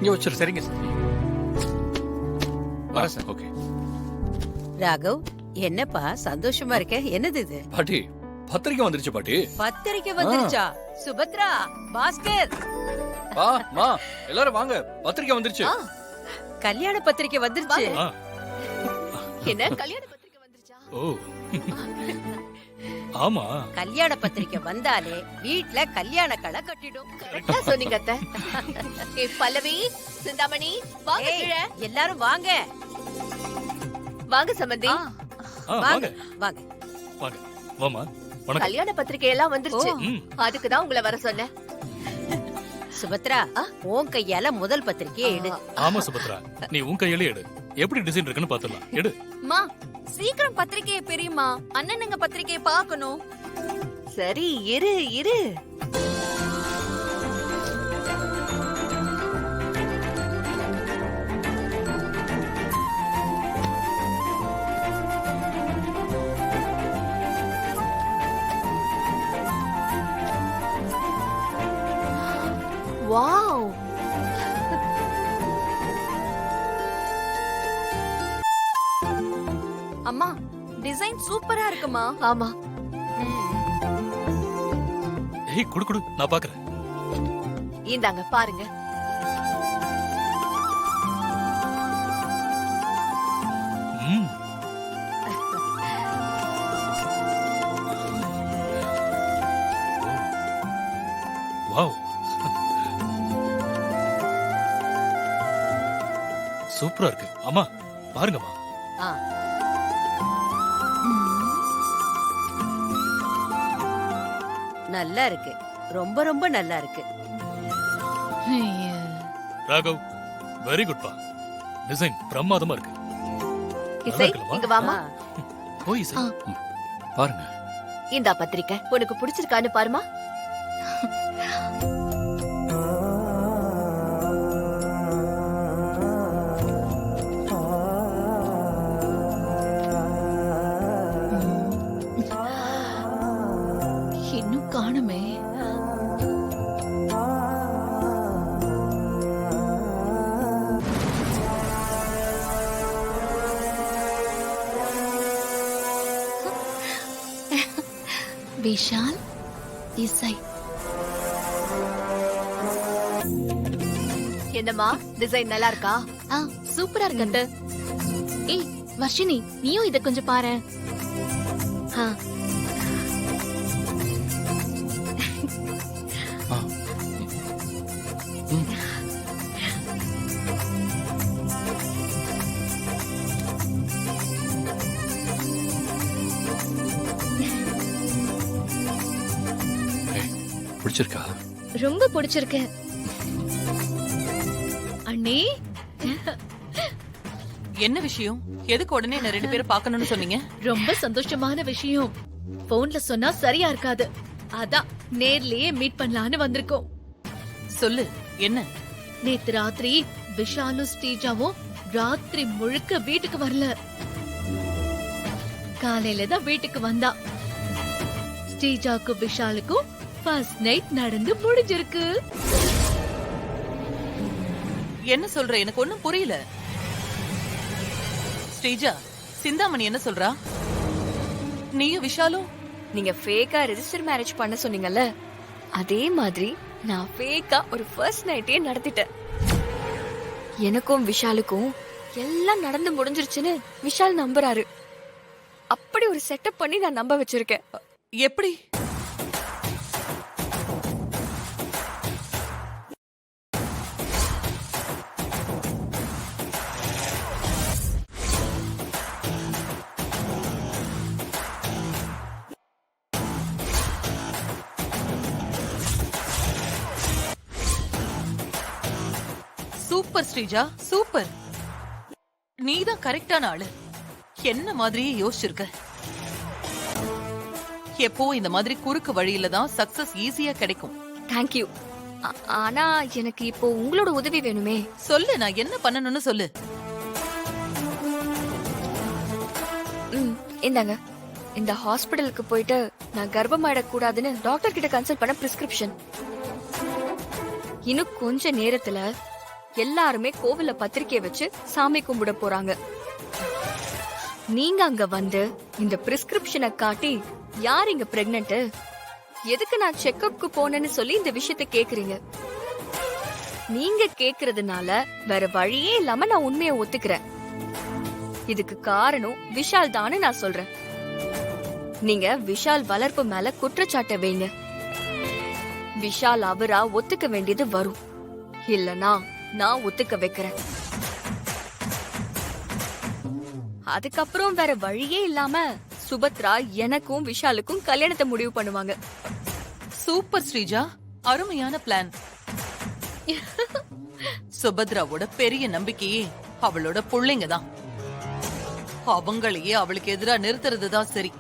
இங்க வச்சிரு. சரிங்க சார். வரேன் சார். ஓகே. ராகவ், என்னப்பா சந்தோஷமா இருக்க? என்னது இது? பாட்டி பத்திரிக்கை வந்துருச்சு பாட்டி. பத்திரிக்கை வந்துருச்சா? சுபத்ரா, பாஸ்கர், வா மா, எல்லாரும் வாங்க, பத்திரிக்கை வந்துருச்சு. கல்யாண பத்திரிக்கை வந்துருச்சு. ஆ. என்ன கல்யாண பத்திரிக்கை வந்துருச்சா? ஓ ஆமா, கல்யாண பத்திரிக்கை வந்தாலே வீட்ல கல்யாண களை கட்டிடும். கரெக்டா சொன்னீங்க அத்தை. ஏய் பல்லவி, சிந்தாமணி, வாங்க ஏய், கீழே. எல்லாரும் வாங்க வாங்க சம்பந்தி. வாங்க வாங்க வாங்க. வாங்க. வாமா, வணக்கம். கல்யாண பத்திரிக்கை எல்லாம் வந்துருச்சு. ம். அதுக்கு தான் உங்களை வர சொன்னேன். சுபத்ரா, உன் கையால முதல் பத்திரிக்கையை எடு. ஆமா சுபத்ரா, நீ உன் கையிலே எடு. எப்படி டிசைன் இருக்குன்னு பாத்துடலாம். எடு. மா சீக்கிரம் பத்திரிக்கையை பெரியம்மா, அண்ணனுங்க பத்திரிக்கையை பார்க்கணும். சரி இரு இரு. வாவ், அம்மா டிசைன் சூப்பரா இருக்குமா. ஆமா. ஏய் குடு குடு, நான் பாக்குறேன். இந்தாங்க பாருங்க. ம். வாவ், சூப்பரா இருக்கு. அம்மா பாருங்கம்மா. ஆ. நல்லா இருக்கு, ரொம்ப ரொம்ப நல்லா இருக்கு. ராகவ், வெரி குட் பா. டிசைன் பிரமாதமா இருக்கு. இசை இருக்குல்லம்மா? இங்க வாமா. போய் இசை. பாருங்க. இந்தா பத்திரிக்கை, உனக்கு பிடிச்சிருக்கான்னு பாருமா. இன்னும் காணுமே. விஷால், இசை. என்னம்மா டிசைன் நல்லா இருக்கா? சூப்பரா இருக்கு. ஏய் வர்ஷினி, நீயும் இத கொஞ்சம் பாரு. பிடிச்சிருக்கா? ரொம்ப பிடிச்சிருக்கு. அண்ணே, என்ன விஷயம்? எதுக்கு உடனே என்ன 2 பேரும் பார்க்கணும்னு சொன்னீங்க? ரொம்ப சந்தோஷமான விஷயம். போன்ல சொன்னா சரியா இருக்காது. அதான் நேர்லயே மீட் பண்ணலான்னு வந்திருக்கோம். சொல்லு, என்ன? நேத்து ராத்திரி விஷாலும் ஸ்ரீஜாவும் ராத்திரி முழுக்க வீட்டுக்கு வரல. காலையில தான் வீட்டுக்கு வந்தா. ஸ்ரீஜாக்கும் விஷாலுக்கும் ஃபர்ஸ்ட் நைட் நடந்து முடிஞ்சிருக்கு. என்ன சொல்ற? எனக்கு ஒண்ணும் புரியல. ஸ்ரீஜா, சிந்தாமணி என்ன சொல்றா? நீயும் விஷாலும் நீங்க ஃபேக்கா ரெஜிஸ்டர் மேரேஜ் பண்ண சொன்னீங்கல்ல, அதே மாதிரி நான் ஃபேக்கா ஒரு ஃபர்ஸ்ட் நைட்டே நடத்திட்டேன். எனக்கும் விஷாலுக்கும் எல்லாம் நடந்து முடிஞ்சிருச்சுன்னு விஷால் நம்புறாரு. அப்படி ஒரு செட்டப் பண்ணி நான் நம்ப வச்சிருக்கேன். எப்படி? Super Sreeja, super. நீதான் கரெக்டான ஆளு. என்ன மாதிரியே யோசிச்சிருக்க. எப்போ இந்த மாதிரி குறுக்கு வழியில தான் சக்சஸ் ஈஸியா கிடைக்கும். தேங்க்யூ. ஆனா எனக்கு இப்போ உங்களோட உதவி வேணுமே. சொல்லு, நான் என்ன பண்ணணும்னு சொல்லு. இந்தாங்க, இந்த ஹாஸ்பிடலுக்கு போயிட்டு நான் கர்ப்பமாயிடக்கூடாதுன்னு டாக்டர் கிட்ட கன்சல்ட் பண்ண பிரிஸ்கிரிப்ஷன். இன்னும் கொஞ்ச நேரத்துல எல்லாருமே கோவில்ல பத்திரிக்கை வச்சு சாமி கும்பிட போறாங்க. நீங்க அங்க வந்து இந்த பிரிஸ்கிரிப்ஷனை காட்டி யார் இங்க பிரெக்னன்ட், எதுக்கு நான் செக்கப்க்கு போனேன்னு சொல்லி இந்த விஷயத்தை கேக்குறீங்க. நீங்க கேக்குறதுனால வேற வழியே இல்லாம நான் உண்மையை ஒத்துக்கிறேன். இதுக்கு காரணம் விஷால் தான்னு நான் சொல்றேன். நீங்க விஷால் வளர்ப்பு மேல குற்றச்சாட்டை வைங்க. விஷால் அவரா ஒத்துக்க வேண்டியது வரும், இல்லனா நான் ஒத்துக்க வைக்கிறேன். அதுக்கப்புறம் வேற வழியே இல்லாம சுபத்ரா எனக்கும் விஷாலுக்கும் கல்யாணத்தை முடிவு பண்ணுவாங்க. சூப்பர் ஸ்ரீஜா, அருமையான பிளான். சுபத்ராவோட பெரிய நம்பிக்கையே அவளோட புள்ளைங்க தான். அவங்களையே அவளுக்கு எதிரா நிறுத்துறதுதான் சரி.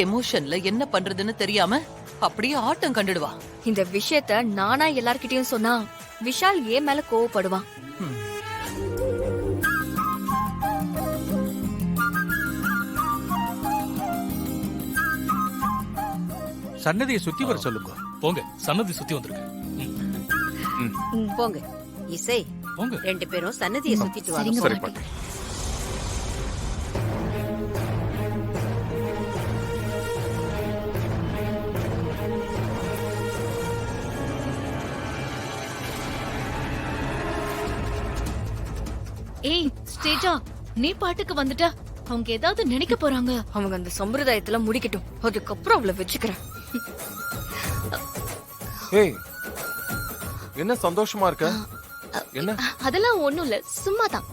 எமோஷன்ல என்ன பண்றதுன்னு தெரியாம அப்படியே ஆட்டம் கண்டுடுவா. இந்த விஷயத்த நானா எல்லார்கிட்டயும் சொன்னா விஷால் ஏன் மேல கோவப்படுவான். சன்னதியை சுத்தி வர சொல்லுங்க. போங்க, சன்னதி சுத்தி வந்திருக்கு. போங்க. இசை, போங்க. 2 பேரும் சன்னதியை சுத்திட்டு வாங்க. சரி பாட்டி. ஏய் ஸ்டேஜா, நீ பாட்டுக்கு வந்துட்ட. அவங்க ஏதாவது நினைக்க போறாங்க. அவங்க அந்த சம்பிரதாயத்துல முடிக்கட்டும், அதுக்கப்புறம் அவளை வச்சுக்கிறேன். ஏய், என்ன சந்தோஷமா இருக்க? என்ன? அதெல்லாம் ஒண்ணும் இல்ல, சும்மாதான்.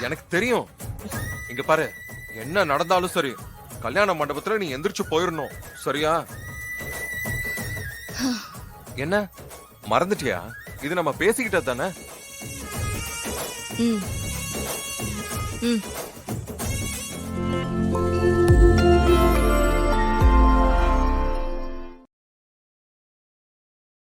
எனக்கு தெரியும். இங்க பாரு, என்ன நடந்தாலும் சரி, கல்யாண மண்டபத்துல நீ எந்திரிச்சு போயிடணும், சரியா? என்ன மறந்துட்டியா? இது நம்ம பேசிக்கிட்டது தானே? ம். ம்.